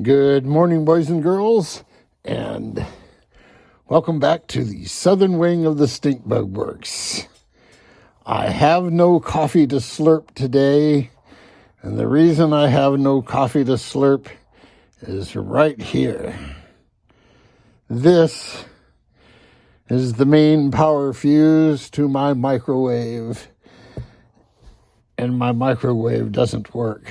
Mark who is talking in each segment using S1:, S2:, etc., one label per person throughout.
S1: Good morning, boys and girls, and welcome back to the southern wing of the Stink Bug Works. I have no coffee to slurp today, and the reason I have no coffee to slurp is right here. This is the main power fuse to my microwave, and my microwave doesn't work.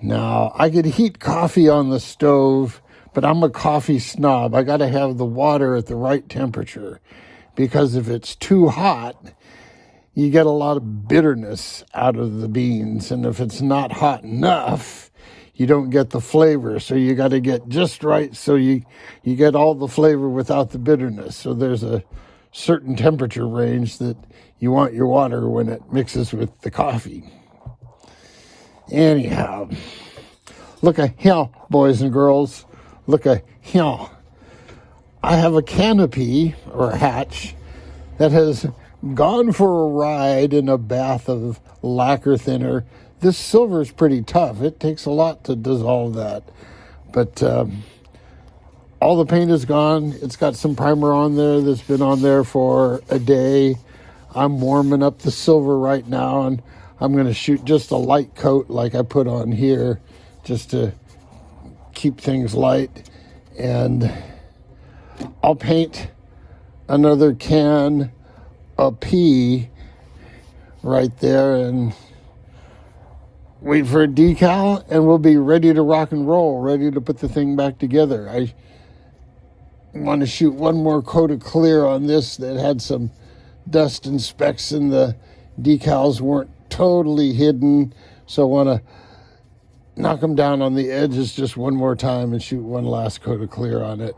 S1: Now, I could heat coffee on the stove, but I'm a coffee snob. I got to have the water at the right temperature, because if it's too hot, you get a lot of bitterness out of the beans. And if it's not hot enough, you don't get the flavor. So you got to get just right so you get all the flavor without the bitterness. So there's a certain temperature range that you want your water when it mixes with the coffee. Anyhow, look at here, boys and girls. Look at here. I have a canopy or a hatch that has gone for a ride in a bath of lacquer thinner. This silver is pretty tough. It takes a lot to dissolve that. But all the paint is gone. It's got some primer on there that's been on there for a day. I'm warming up the silver right now, and I'm going to shoot just a light coat like I put on here just to keep things light. And I'll paint another can of pea right there and wait for a decal, and we'll be ready to rock and roll, ready to put the thing back together. I want to shoot one more coat of clear on this that had some dust and specks, and the decals weren't totally hidden, so I want to knock them down on the edges just one more time and shoot one last coat of clear on it,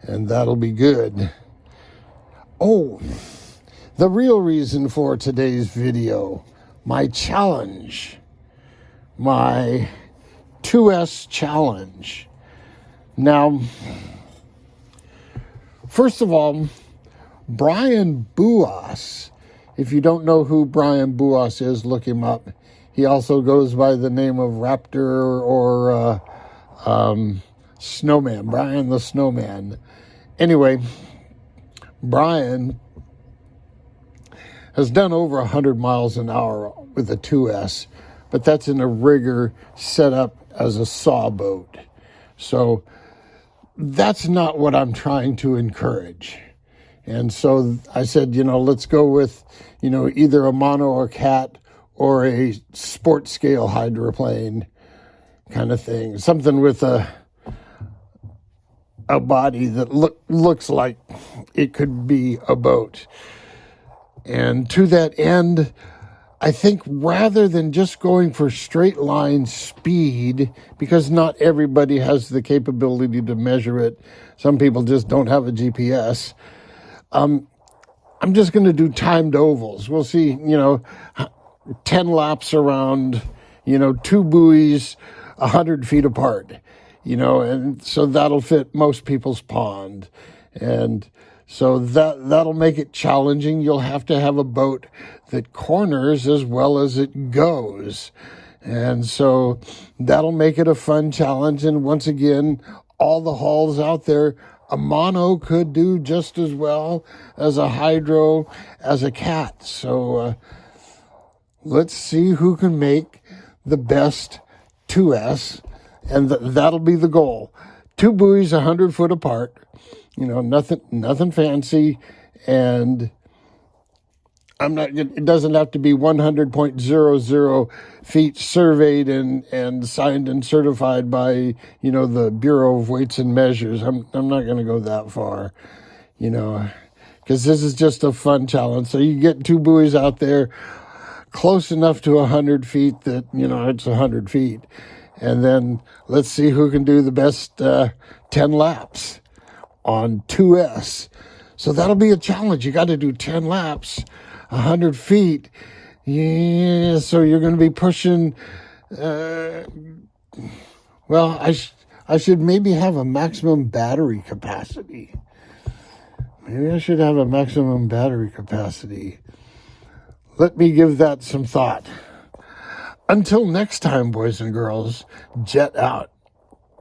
S1: and that'll be good. Oh, the real reason for today's video, my challenge, my 2S challenge. Now, first of all, Brian Buas. If you don't know who Brian Buas is, look him up. He also goes by the name of Raptor or Snowman, Brian the Snowman. Anyway, Brian has done over 100 miles an hour with a 2S, but that's in a rigger set up as a saw boat. So that's not what I'm trying to encourage. And so I said, let's go with, either a mono or cat or a sport scale hydroplane kind of thing. Something with a body that looks like it could be a boat. And to that end, I think rather than just going for straight line speed, because not everybody has the capability to measure it, some people just don't have a GPS, I'm just going to do timed ovals. We'll see, 10 laps around, 2 buoys 100 feet apart, and so that'll fit most people's pond. And so that'll make it challenging. You'll have to have a boat that corners as well as it goes. And so that'll make it a fun challenge. And once again, all the hulls out there, a mono could do just as well as a hydro, as a cat. So let's see who can make the best 2S, and that'll be the goal. 2 buoys 100 foot apart, nothing fancy, and it doesn't have to be 100.00 feet surveyed and signed and certified by, the Bureau of Weights and Measures. I'm not going to go that far, because this is just a fun challenge. So you get 2 buoys out there close enough to 100 feet that, it's 100 feet. And then let's see who can do the best 10 laps on 2S. So that'll be a challenge. You got to do 10 laps, 100 feet. Yeah, so you're going to be pushing, I should maybe have a maximum battery capacity. Maybe I should have a maximum battery capacity. Let me give that some thought. Until next time, boys and girls, jet out.